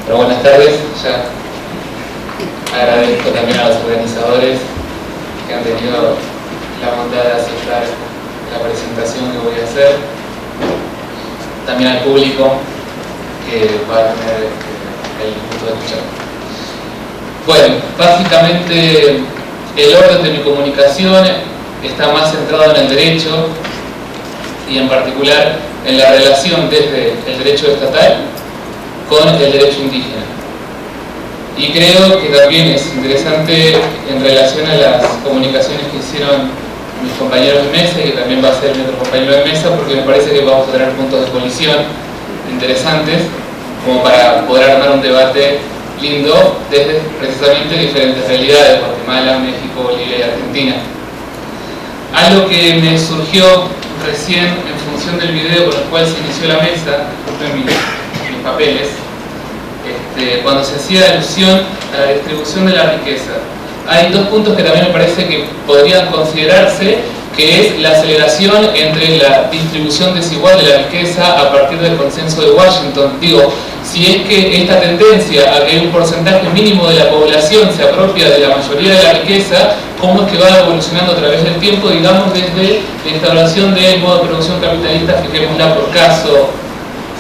Pero buenas tardes, ya agradezco también a los organizadores que han tenido la bondad de aceptar la presentación que voy a hacer, también al público que va a tener el gusto de escuchar. Bueno, básicamente el orden de mi comunicación está más centrado en el derecho y en particular en la relación desde el derecho estatal con el derecho indígena. Y creo que también es interesante en relación a las comunicaciones que hicieron mis compañeros de mesa y que también va a ser mi otro compañero de mesa, porque me parece que vamos a tener puntos de colisión interesantes como para poder armar un debate lindo desde precisamente diferentes realidades: Guatemala, México, Bolivia y Argentina. Algo que me surgió recién en función del video con el cual se inició la mesa, en mis papeles, cuando se hacía alusión a la distribución de la riqueza. Hay dos puntos que también me parece que podrían considerarse, que es la aceleración entre la distribución desigual de la riqueza a partir del consenso de Washington. Digo, si es que esta tendencia a que un porcentaje mínimo de la población se apropia de la mayoría de la riqueza, ¿cómo es que va evolucionando a través del tiempo? Digamos, desde la instauración del modo de producción capitalista, fijémosla por caso,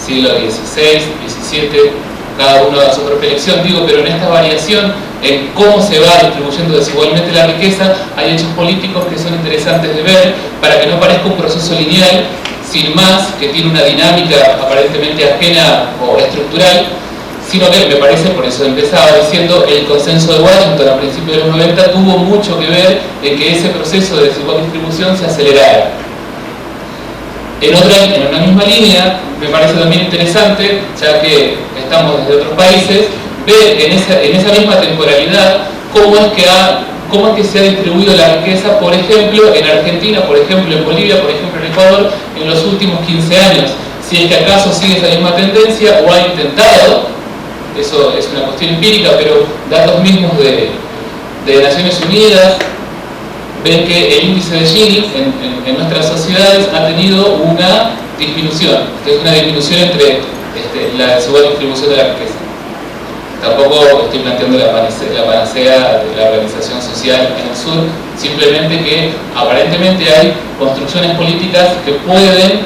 siglo XVI, XVII, cada uno a su propia elección, digo, pero en esta variación en cómo se va distribuyendo desigualmente la riqueza, hay hechos políticos que son interesantes de ver para que no parezca un proceso lineal, sin más, que tiene una dinámica aparentemente ajena o estructural, sino que me parece, por eso empezaba diciendo, el consenso de Washington a principios de los 90 tuvo mucho que ver en que ese proceso de desigual distribución se acelerara. En una misma línea, me parece también interesante, ya que estamos desde otros países, ver en esa misma temporalidad cómo es que se ha distribuido la riqueza, por ejemplo, en Argentina, por ejemplo, en Bolivia, por ejemplo, en Ecuador, en los últimos 15 años. Si es que acaso sigue esa misma tendencia o ha intentado, eso es una cuestión empírica, pero datos mismos de Naciones Unidas, ven que el índice de Gini en nuestras sociedades ha tenido una disminución, que es una disminución entre la desigual distribución de la riqueza. Tampoco estoy planteando la panacea de la organización social en el sur, simplemente que aparentemente hay construcciones políticas que pueden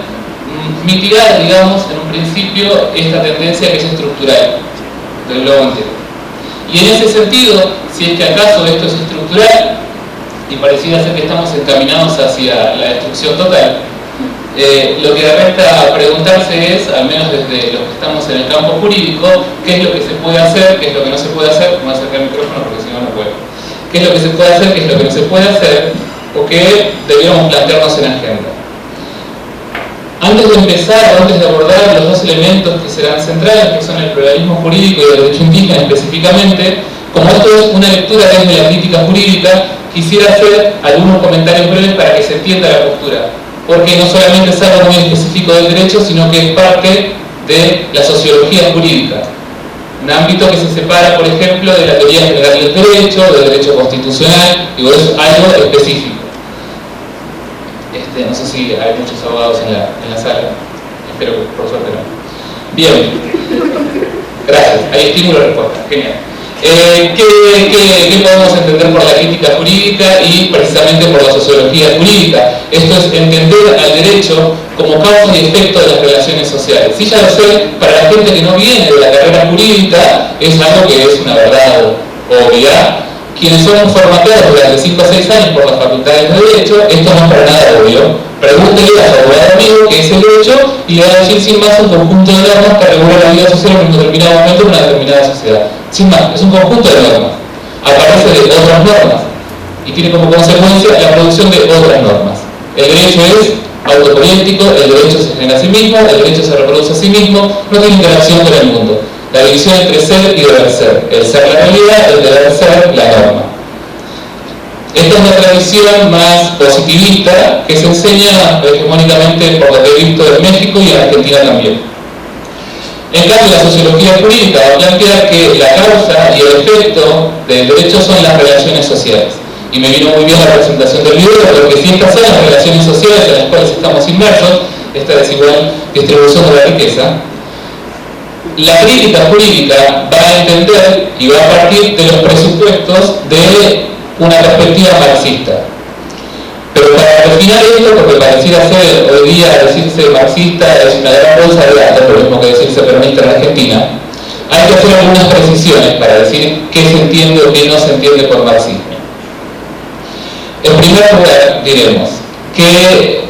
mitigar, digamos, en un principio esta tendencia que es estructural del globo entero. Y en ese sentido, si es que acaso esto es estructural, y pareciera ser que estamos encaminados hacia la destrucción total, lo que resta preguntarse es, al menos desde los que estamos en el campo jurídico, qué es lo que se puede hacer, qué es lo que no se puede hacer. Me voy a acercar el micrófono porque si no, no puedo. ¿Qué es lo que se puede hacer, qué es lo que no se puede hacer, o qué debiéramos plantearnos en agenda? Antes de empezar, antes de abordar los dos elementos que serán centrales, que son el pluralismo jurídico y el derecho indígena específicamente, como esto es una lectura desde la crítica jurídica, quisiera hacer algunos comentarios breves para que se entienda la postura, porque no solamente es algo muy específico del derecho, sino que es parte de la sociología jurídica, un ámbito que se separa, por ejemplo, de la teoría general del derecho, del derecho constitucional, y es algo específico. No sé si hay muchos abogados en la sala, espero que por suerte no. Bien, gracias, hay estímulo de respuesta, genial. ¿Qué podemos entender por la crítica jurídica y precisamente por la sociología jurídica? Esto es entender al derecho como causa y efecto de las relaciones sociales. Sí, ya lo sé, para la gente que no viene de la carrera jurídica es algo que es una verdad obvia. Quienes son formatados durante 5 o 6 años por las facultades de Derecho, esto no es para nada obvio. Pregúntele a su abogado amigo qué es el derecho y le va a decir sin más un conjunto de normas que regulan la vida social en un determinado momento en una determinada sociedad. Sin más, es un conjunto de normas. Aparece de otras normas y tiene como consecuencia la producción de otras normas. El derecho es autopoético, el derecho se genera a sí mismo, el derecho se reproduce a sí mismo, no tiene interacción con el mundo. La división entre ser y deber ser. El ser la realidad, el deber ser la norma. Esta es una tradición más positivista que se enseña hegemónicamente por lo que he visto en México y en Argentina también. En cambio, la sociología jurídica va a plantear que la causa y el efecto del derecho son las relaciones sociales. Y me vino muy bien la presentación del video, porque si estas son las relaciones sociales en las cuales estamos inmersos, esta desigual distribución de la riqueza, la crítica jurídica va a entender y va a partir de los presupuestos de una perspectiva marxista. Pero para definir esto, porque pareciera ser hoy día decirse marxista es una gran bolsa de datos, lo mismo que decirse peronista en Argentina, hay que hacer algunas precisiones para decir qué se entiende o qué no se entiende por marxismo. En primer lugar, diremos que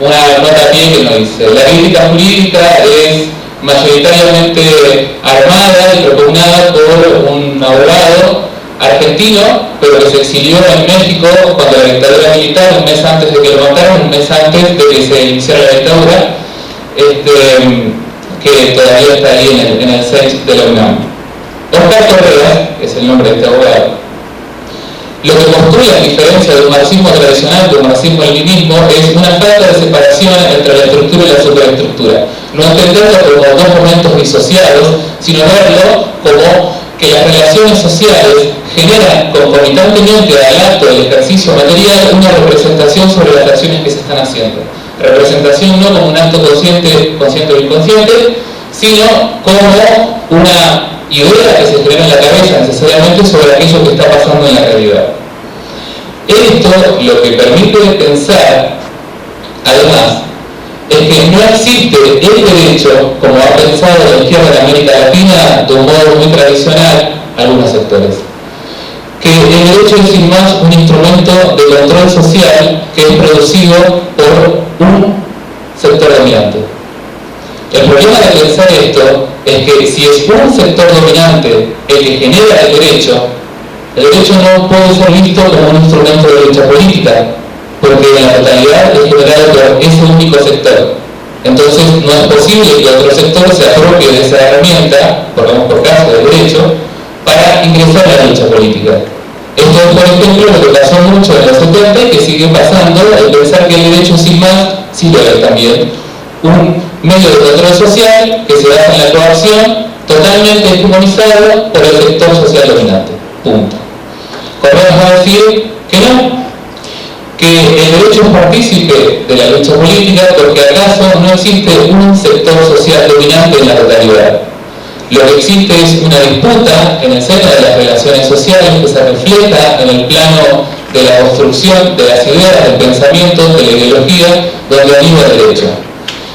una nota pie que nos dice: la crítica jurídica es mayoritariamente armada y propugnada por un abogado argentino, pero que se exilió en México cuando la dictadura militar, un mes antes de que lo mataron, un mes antes de que se iniciara la dictadura, que todavía está ahí en el CEICH de la UNAM. Oscar Correa es el nombre de este abogado. Lo que construye, a diferencia de un marxismo tradicional, de un marxismo-leninismo, es una falta de separación entre la estructura y la superestructura. No entenderlo como dos momentos disociados, sino verlo como que las relaciones sociales generan concomitantemente al acto del ejercicio material una representación sobre las acciones que se están haciendo. Representación no como un acto consciente o inconsciente, sino como una idea que se genera en la cabeza necesariamente sobre aquello que está pasando en la realidad. Esto lo que permite pensar, además, es que no existe el derecho, como ha pensado la izquierda de América Latina de un modo muy tradicional algunos sectores, que el derecho es sin más un instrumento de control social que es producido por un sector dominante. El problema de pensar esto es que si es un sector dominante el que genera el derecho no puede ser visto como un instrumento de lucha política, porque en la totalidad es generado por ese único sector. Entonces no es posible que otro sector se apropie de esa herramienta, por caso del derecho, para ingresar a la lucha política. Esto es, por ejemplo, lo que pasó mucho en los 70 y que sigue pasando, el pensar que el derecho sin más sí lo es también un medio de control social que se basa en la coacción, totalmente deshumanizado por el sector social dominante. Punto. Correa va a decir que no, que el derecho es partícipe de la lucha política porque acaso no existe un sector social dominante en la totalidad. Lo que existe es una disputa en el seno de las relaciones sociales que se refleja en el plano de la construcción de las ideas, del pensamiento, de la ideología, donde anima el derecho.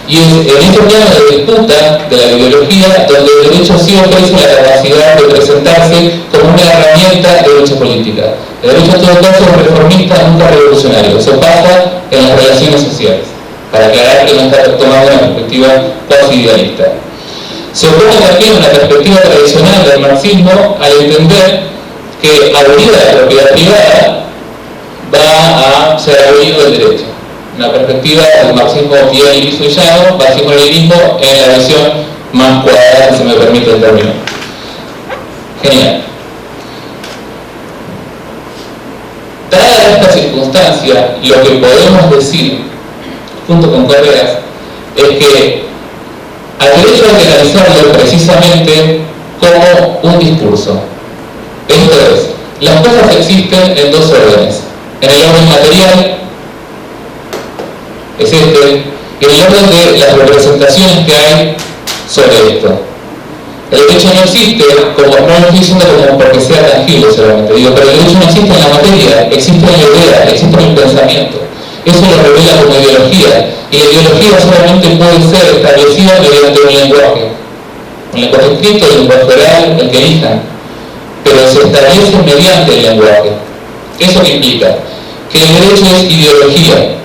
Y es en este plano de disputa de la ideología donde el derecho sí ofrece la capacidad de presentarse como una herramienta de lucha política. El derecho en todo caso es reformista, nunca revolucionario. Eso pasa en las relaciones sociales, para aclarar que no está tomando una perspectiva cuasi idealista. Se opone también una perspectiva tradicional del marxismo al entender que abolida la propiedad privada va a ser abolido el derecho. Una perspectiva del marxismo bien liso y llano, marxismo-leninismo en la visión más cuadrada, si me permite el término. Genial. Dada esta circunstancia, lo que podemos decir, junto con Correa, es que al derecho hay que analizarlo precisamente como un discurso. Esto es, las cosas existen en dos órdenes. En el orden material, es este, en el orden de las representaciones que hay sobre esto. El derecho no existe, como no lo estoy diciendo como porque sea tangible solamente, digo, pero el derecho no existe en la materia, existe en la idea, existe en el pensamiento. Eso lo revela como ideología, y la ideología solamente puede ser establecida mediante un lenguaje escrito, el lenguaje oral, el que elijan, pero se establece mediante el lenguaje. ¿Eso qué implica? Que el derecho es ideología.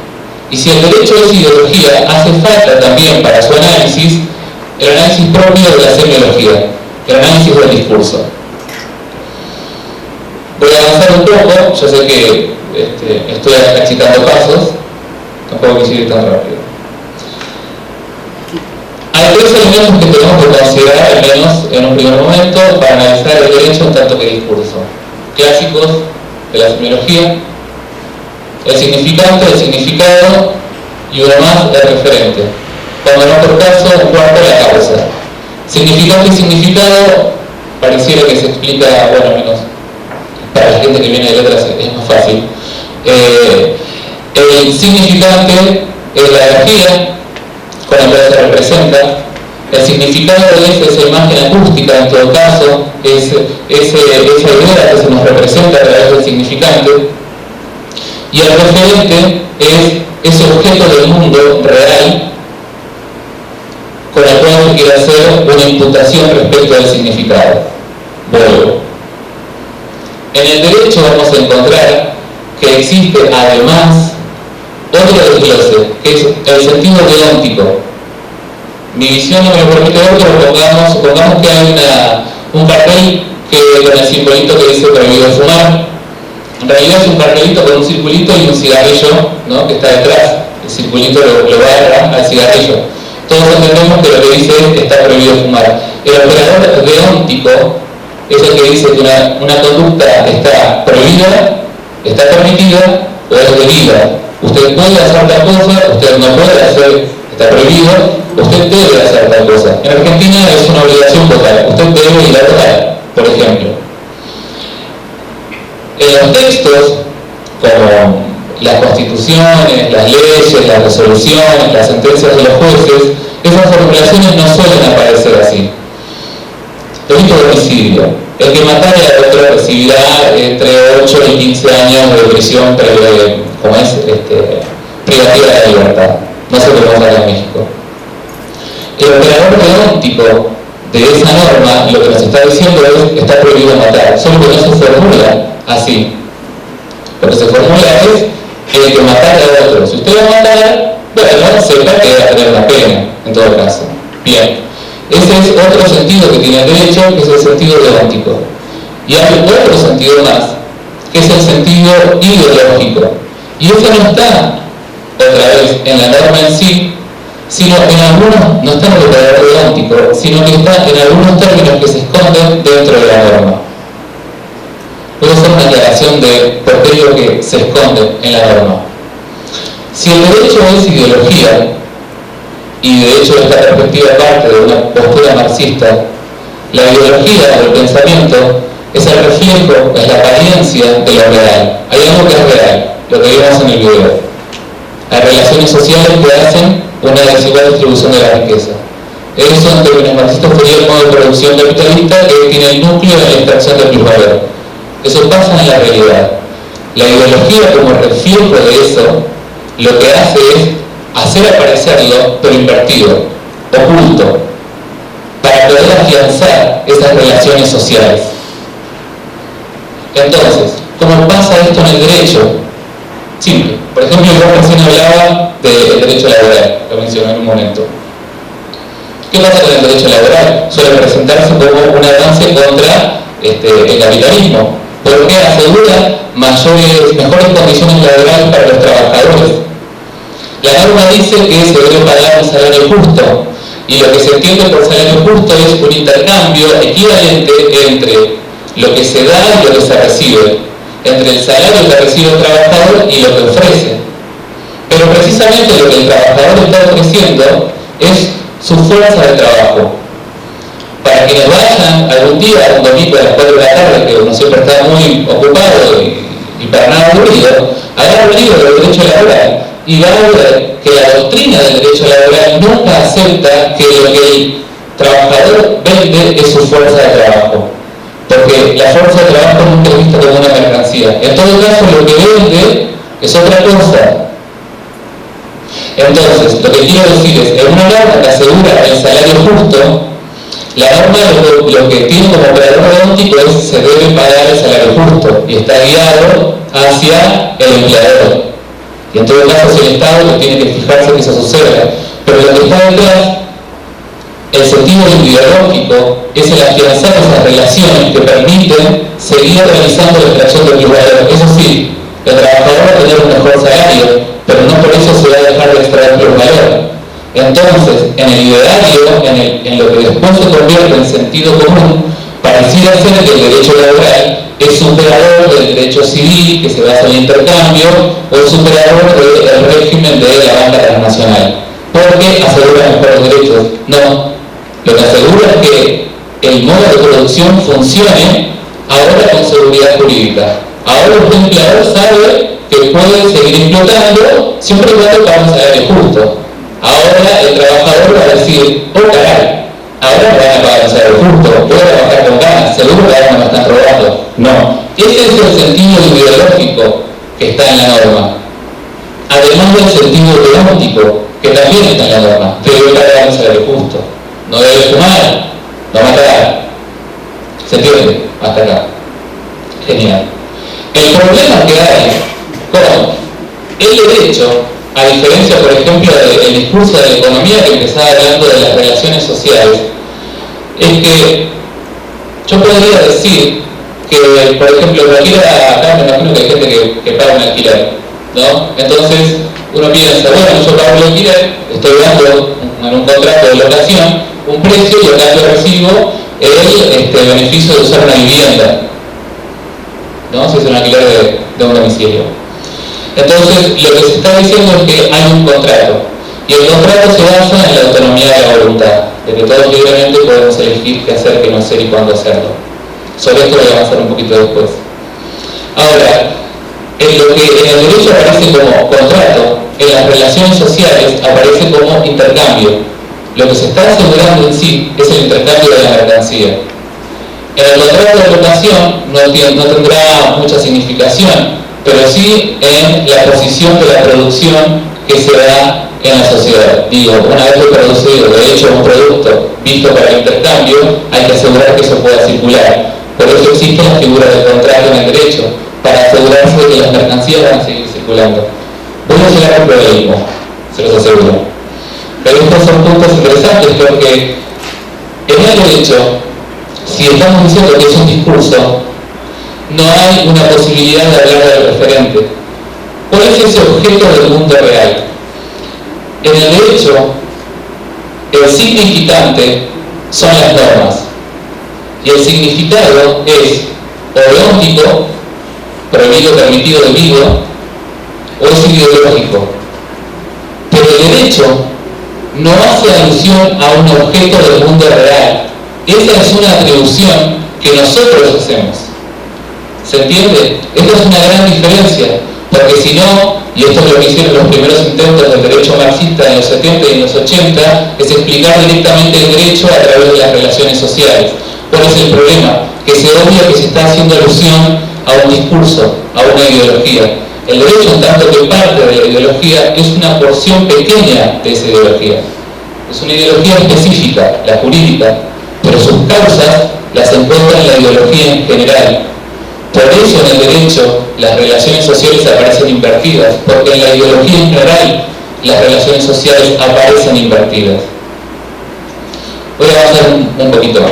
Y si el derecho es ideología, hace falta también para su análisis el análisis propio de la semiología, el análisis del discurso. Voy a avanzar un poco, yo sé que estoy achicando pasos, tampoco quisiera ir tan rápido. Hay tres elementos que tenemos que considerar, al menos en un primer momento, para analizar el derecho en tanto que discurso. Clásicos de la semiología: el significante, el significado y uno más, el referente. Cuando no por caso, un cuarto, la causa. Significante y significado pareciera que se explica, bueno, al menos para la gente que viene de letras es más fácil. El significante es la energía con la cual se representa. El significado es esa imagen acústica, en todo caso, esa idea que se nos representa a través del significante. Y el referente es ese objeto del mundo real con el cual se quiere hacer una imputación respecto al significado. Vuelvo. En el derecho vamos a encontrar que existe además otro desglose, que es el sentido deóntico. Mi visión no me lo permite ver, pero supongamos que hay un cartel con el simbolito que dice prohibido fumar. En realidad es un cartelito con un circulito y un cigarrillo, ¿no?, que está detrás. El circulito lo barra al cigarrillo. Todos entendemos que lo que dice es que está prohibido fumar. El operador deóntico es el que dice que una conducta está prohibida, está permitida o es debida. Usted puede hacer tal cosa, usted no puede hacer, está prohibido, usted debe hacer tal cosa. En Argentina es una obligación votar, usted debe ir a votar, por ejemplo. En los textos, como las constituciones, las leyes, las resoluciones, las sentencias de los jueces, esas formulaciones no suelen aparecer así. Delito de homicidio. El que matara a otro recibirá entre 8 y 15 años de prisión privativa de la libertad. No se puede usar en México. El operador deóntico de esa norma lo que nos está diciendo es que está prohibido matar, solo que no se formula así. Lo que se formula es el que matara a otro. Si usted va a matar, bueno, sepa que va a tener una pena, en todo caso. Bien. Ese es otro sentido que tiene el derecho, que es el sentido deóntico. Y hay otro sentido más, que es el sentido ideológico. Y ese no está, otra vez, en la norma en sí, sino en algunos, no está en el operador deóntico, sino que está en algunos términos que se esconden dentro de la norma. Voy a hacer una aclaración de por qué digo que se esconde en la norma. Si el derecho es ideología, y de hecho esta perspectiva parte de una postura marxista, la ideología o el pensamiento es el reflejo, es la apariencia de lo real. Hay algo que es real, lo que vimos en el video. Hay relaciones sociales que hacen una desigual distribución de la riqueza. Eso en términos marxistas sería el modo de producción capitalista que tiene el núcleo de la extracción del plusvalor. Eso pasa en la realidad. La ideología como reflejo de eso lo que hace es hacer aparecerlo, pero invertido, oculto, para poder afianzar esas relaciones sociales. Entonces, ¿cómo pasa esto en el derecho? Simple. Por ejemplo, yo recién hablaba del derecho laboral, lo mencioné en un momento. ¿Qué pasa con el derecho laboral? Suele presentarse como un avance contra el capitalismo, porque asegura mejores condiciones laborales para los trabajadores. La norma dice que se debe pagar un salario justo, y lo que se entiende por salario justo es un intercambio equivalente entre lo que se da y lo que se recibe, entre el salario que recibe el trabajador y lo que ofrece. Pero precisamente lo que el trabajador está ofreciendo es su fuerza de trabajo. Para quienes vayan algún día, un domingo a las 4 de la tarde, que uno siempre está muy ocupado y para nada aburrido, agarra el libro del derecho laboral y va a ver que la doctrina del derecho laboral nunca acepta que lo que el trabajador vende es su fuerza de trabajo, porque la fuerza de trabajo nunca es vista como una mercancía. En todo caso, lo que vende es otra cosa. Entonces, lo que quiero decir es, en una norma que asegura el salario justo, la norma lo que tiene como operador deóntico es se debe pagar el salario justo y está guiado hacia el empleador. Y en todo caso es el Estado que tiene que fijarse que eso suceda. Pero lo que está detrás, el sentido ideológico, es el afianzar esas relaciones que permiten seguir realizando la extracción del plusvalor. Eso sí, el trabajador va a tener un mejor salario, pero no por eso se va a dejar de extraer plusvalor. Entonces, en el ideario, en lo que después se convierte en sentido común, pareciera ser que el derecho laboral es superador del derecho civil, que se basa en el intercambio, o es superador del régimen de la banca transnacional, porque asegura mejores derechos. No, lo que asegura es que el modo de producción funcione ahora con seguridad jurídica. Ahora el empleador sabe que puede seguir explotando siempre y cuando pague un salario justo. Ahora el trabajador va a decir, oh caray, ahora me van a pagar un salario justo, voy a trabajar con ganas, seguro que ahora no me están robando. No, ese es el sentido ideológico que está en la norma. Además del sentido económico, que también está en la norma, debe pagar un salario justo. No debe fumar, no matar. ¿Se entiende? Hasta acá. Genial. El problema que hay con el derecho, a diferencia, por ejemplo, del discurso de la economía que empezaba hablando de las relaciones sociales, es que yo podría decir que, por ejemplo, cualquiera, acá me imagino que hay gente que paga un alquiler, ¿no? Entonces, uno piensa, bueno, yo pago el alquiler, estoy dando en un contrato de locación un precio y a cambio recibo el beneficio de usar una vivienda, ¿no? Si es un alquiler de un domicilio. Entonces, lo que se está diciendo es que hay un contrato, y el contrato se basa en la autonomía de la voluntad, de que todos libremente podemos elegir qué hacer, qué no hacer y cuándo hacerlo. Sobre esto voy a avanzar un poquito después. Ahora, en lo que en el derecho aparece como contrato, en las relaciones sociales aparece como intercambio. Lo que se está asegurando en sí es el intercambio de la mercancía. En el contrato de locación no tendrá mucha significación, pero sí en la posición de la producción que se da en la sociedad. Digo, una vez que producido, de hecho, un producto visto para el intercambio, hay que asegurar que eso pueda circular. Por eso existe la figura del contrato en el derecho, para asegurarse de que las mercancías van a seguir circulando. Voy a llegar al pluralismo, se los aseguro. Pero estos son puntos interesantes porque en el derecho, si estamos diciendo que es un discurso, no hay una posibilidad de hablar del referente. ¿Cuál es ese objeto del mundo real? En el derecho, el significante son las normas. Y el significado es o lógico, prohibido, permitido, debido, o es ideológico. Pero el derecho no hace alusión a un objeto del mundo real. Esa es una atribución que nosotros hacemos. ¿Se entiende? Esta es una gran diferencia, porque si no, y esto es lo que hicieron los primeros intentos del derecho marxista en los 70 y en los 80, es explicar directamente el derecho a través de las relaciones sociales. ¿Cuál es el problema? Que se obvia que se está haciendo alusión a un discurso, a una ideología. El derecho, en tanto que parte de la ideología, es una porción pequeña de esa ideología. Es una ideología específica, la jurídica, pero sus causas las encuentra en la ideología en general. Por eso en el derecho las relaciones sociales aparecen invertidas, porque en la ideología en general las relaciones sociales aparecen invertidas. Voy a avanzar un poquito más.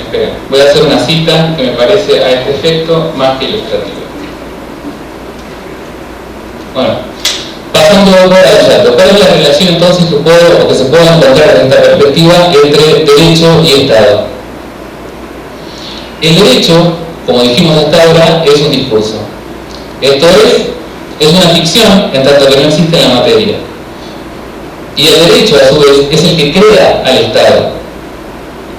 Esperen, voy a hacer una cita que me parece a este efecto más que ilustrativa. Bueno, pasando ahora al dato, ¿cuál es la relación entonces que se puede encontrar desde esta perspectiva entre derecho y Estado? El derecho, como dijimos hasta ahora, es un discurso. Esto es una ficción en tanto que no existe en la materia. Y el derecho, a su vez, es el que crea al Estado.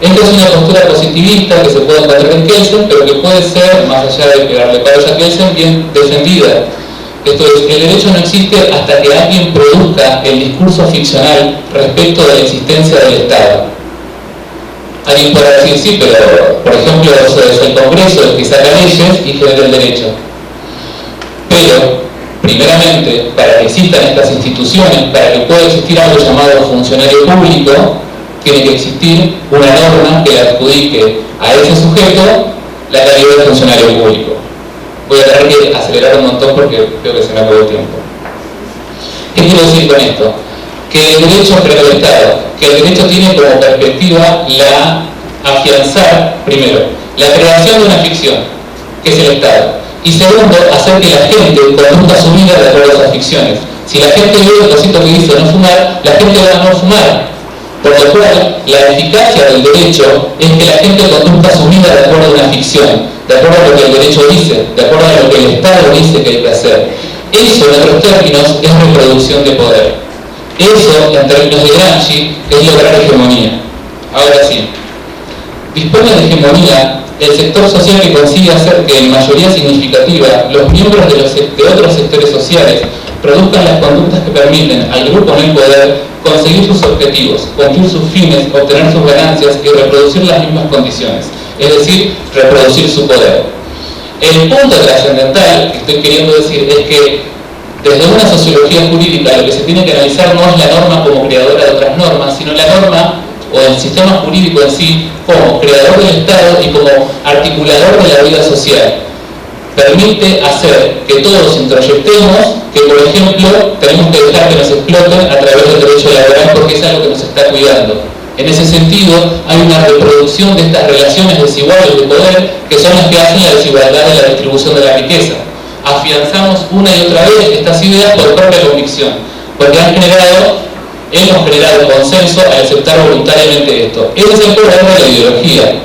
Esta es una postura positivista que se puede encontrar en Kelsen, pero que puede ser, más allá de pegarle palos a Kelsen, bien defendida. Esto es, el derecho no existe hasta que alguien produzca el discurso ficcional respecto de la existencia del Estado. Alguien podrá decir, sí, pero, por ejemplo, es el Congreso el que saca leyes y genera el derecho. Pero, primeramente, para que existan estas instituciones, para que pueda existir algo llamado funcionario público, tiene que existir una norma que le adjudique a ese sujeto la calidad de funcionario público. Voy a tener que acelerar un montón porque creo que se me acabó el tiempo. ¿Qué quiero decir con esto? Que el derecho crea el Estado, que el derecho tiene como perspectiva la afianzar, primero, la creación de una ficción, que es el Estado, y segundo, hacer que la gente conduzca su vida de acuerdo a esas ficciones. Si la gente ve el cosito que dice no fumar, la gente va a no fumar. Por lo cual, la eficacia del derecho es que la gente conduzca su vida de acuerdo a una ficción, de acuerdo a lo que el derecho dice, de acuerdo a lo que el Estado dice que hay que hacer. Eso, en otros términos, es reproducción de poder. Eso, en términos de Gramsci, es lograr hegemonía. Ahora sí, dispone de hegemonía el sector social que consigue hacer que en mayoría significativa los miembros de otros sectores sociales produzcan las conductas que permiten al grupo en el poder conseguir sus objetivos, cumplir sus fines, obtener sus ganancias y reproducir las mismas condiciones, es decir, reproducir su poder. El punto trascendental que estoy queriendo decir es que desde una sociología jurídica lo que se tiene que analizar no es la norma como creadora de otras normas, sino la norma o el sistema jurídico en sí como creador del Estado y como articulador de la vida social. Permite hacer que todos introyectemos que, por ejemplo, tenemos que dejar que nos exploten a través del derecho laboral porque es algo que nos está cuidando. En ese sentido, hay una reproducción de estas relaciones desiguales de poder que son las que hacen la desigualdad de la distribución de la riqueza. Afianzamos una y otra vez estas ideas por propia convicción, porque hemos generado consenso al aceptar voluntariamente esto. Ese es el poder de la ideología.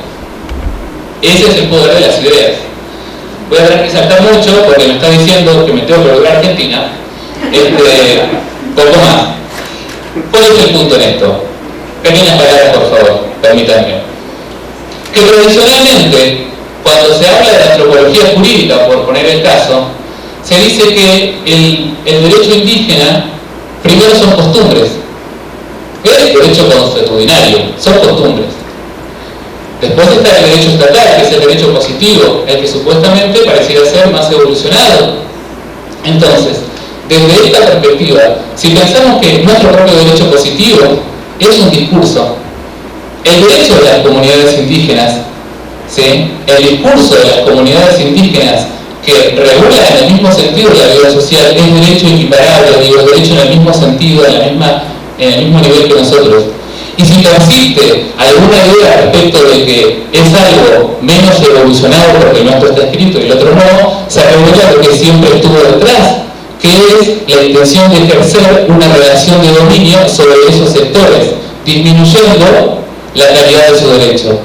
Ese es el poder de las ideas. Voy a tener que saltar mucho porque me está diciendo que me tengo que volver a Argentina. Poco más. ¿Cuál es el punto en esto? Pequeñas palabras, por favor, permítanme. Que tradicionalmente, cuando se habla de la antropología jurídica, por poner el caso, se dice que el derecho indígena primero son costumbres. Es derecho consuetudinario, son costumbres. Después está el derecho estatal, que es el derecho positivo, el que supuestamente pareciera ser más evolucionado. Entonces, desde esta perspectiva, si pensamos que nuestro propio derecho positivo es un discurso, el derecho de las comunidades indígenas, ¿sí?, el discurso de las comunidades indígenas que regula en el mismo sentido la vida social es derecho equiparable, digo, derecho en el mismo sentido, en el mismo nivel que nosotros. Y si persiste alguna idea respecto de que es algo menos evolucionado porque el nuestro está escrito y el otro no, se revela lo que siempre estuvo detrás, que es la intención de ejercer una relación de dominio sobre esos sectores, disminuyendo la calidad de su derecho.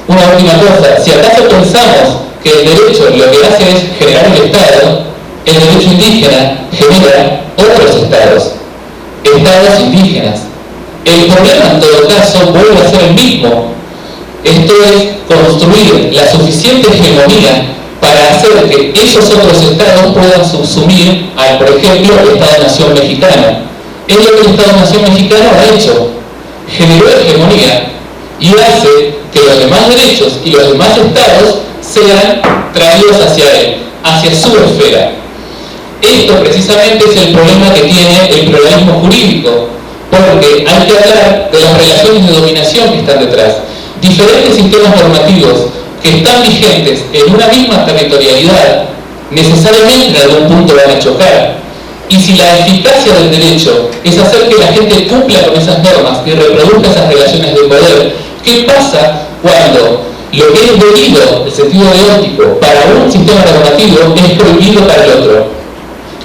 Una última cosa, si acaso pensamos que el derecho lo que hace es generar el Estado, el derecho indígena genera otros estados indígenas. El problema en todo caso vuelve a ser el mismo. Esto es construir la suficiente hegemonía para hacer que esos otros estados puedan subsumir al, por ejemplo, el Estado-Nación mexicano. Es lo que el Estado-Nación mexicano ha hecho. Generó hegemonía y hace que los demás derechos y los demás estados sean traídos hacia él, hacia su esfera. Esto precisamente es el problema que tiene el pluralismo jurídico, porque hay que hablar de las relaciones de dominación que están detrás. Diferentes sistemas normativos que están vigentes en una misma territorialidad necesariamente en algún punto van a chocar. Y si la eficacia del derecho es hacer que la gente cumpla con esas normas y reproduzca esas relaciones de poder, ¿qué pasa cuando lo que es debido, el sentido deóntico, para un sistema normativo es prohibido para el otro?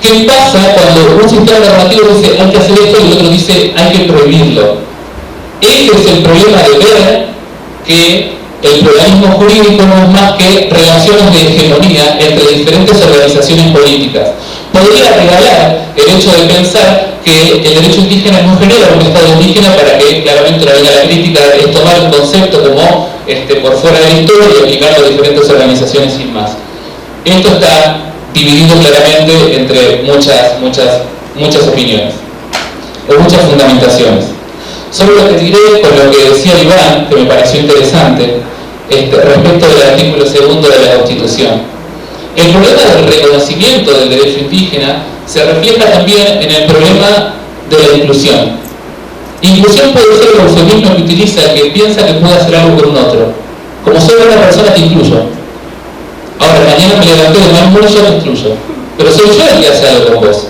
¿Qué pasa cuando un sistema normativo dice hay que hacer esto y el otro dice hay que prohibirlo? Ese es el problema de ver que el pluralismo jurídico no es más que relaciones de hegemonía entre diferentes organizaciones políticas. Podría regalar el hecho de pensar que el derecho indígena no genera un Estado indígena para que claramente no venga la crítica, es tomar un concepto como por fuera de la historia y aplicarlo a diferentes organizaciones sin más. Esto está dividido claramente entre muchas opiniones o muchas fundamentaciones. Sobre lo que diré con lo que decía Iván, que me pareció interesante, respecto del artículo 2 de la Constitución. El problema del reconocimiento del derecho indígena se refleja también en el problema de la inclusión. Inclusión puede ser el eufemismo que utiliza el que piensa que puede hacer algo con un otro. Como soy una persona, te incluyo. Ahora, mañana me levanté de mal humor, yo te excluyo. Pero soy yo el que hace algo con vos.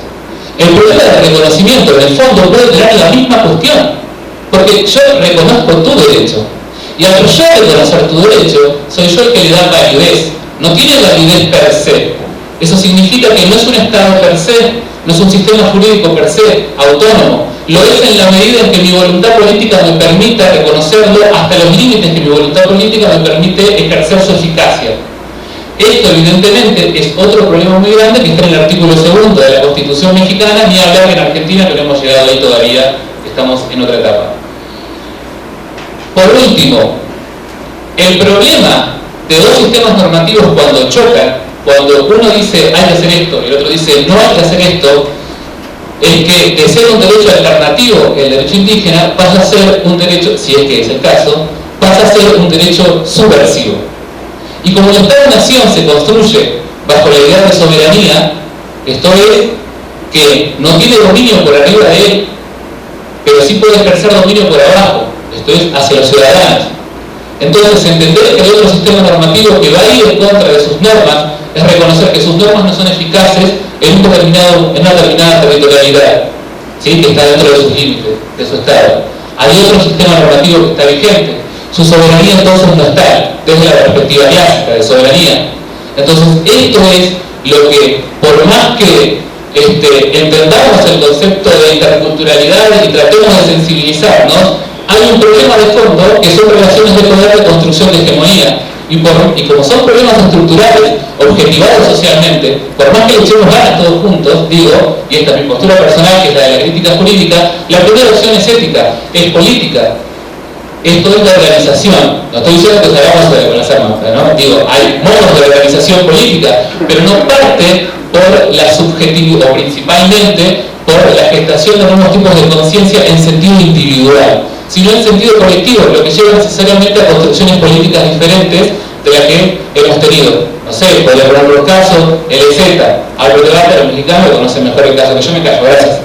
El problema del reconocimiento, en el fondo, puede tener la misma cuestión. Porque yo reconozco tu derecho. Y al yo reconocer tu derecho, soy yo el que le da validez. No tiene validez per se. Eso significa que no es un Estado per se, no es un sistema jurídico per se, autónomo. Lo es en la medida en que mi voluntad política me permita reconocerlo hasta los límites que mi voluntad política me permite ejercer su eficacia. Esto evidentemente es otro problema muy grande que está en el artículo 2 de la Constitución mexicana, ni hablar que en Argentina, que no hemos llegado ahí todavía, estamos en otra etapa. Por último, el problema de dos sistemas normativos cuando chocan, cuando uno dice hay que hacer esto y el otro dice no hay que hacer esto, el que de ser un derecho alternativo, el derecho indígena, pasa a ser un derecho, si es que es el caso, pasa a ser un derecho subversivo. Y como el Estado-Nación se construye bajo la idea de soberanía, esto es que no tiene dominio por arriba de él, pero sí puede ejercer dominio por abajo, esto es hacia los ciudadanos. Entonces, entender que hay otro sistema normativo que va a ir en contra de sus normas es reconocer que sus normas no son eficaces en una determinada territorialidad, ¿sí? Que está dentro de sus límites, de su Estado. Hay otro sistema normativo que está vigente. Su soberanía entonces no está desde la perspectiva clásica de soberanía. Entonces, esto es lo que, por más que entendamos el concepto de interculturalidad y tratemos de sensibilizarnos, hay un problema de fondo que son relaciones de poder de construcción de hegemonía. Y como son problemas estructurales, objetivados socialmente, por más que le echemos ganas todos juntos, digo, y esta es mi postura personal, que es la de la crítica jurídica, la primera opción es ética, es política. Esto es la organización. No estoy diciendo que salgamos de reconocer nota, ¿no? Digo, hay modos de organización política, pero no parte por la subjetividad, o principalmente por la gestación de nuevos tipos de conciencia en sentido individual, sino en sentido colectivo, lo que lleva necesariamente a construcciones políticas diferentes de las que hemos tenido. No sé, podría poner por caso, el EZ, Álvaro Debate, los mexicanos conocen mejor el caso que yo, me callo, gracias.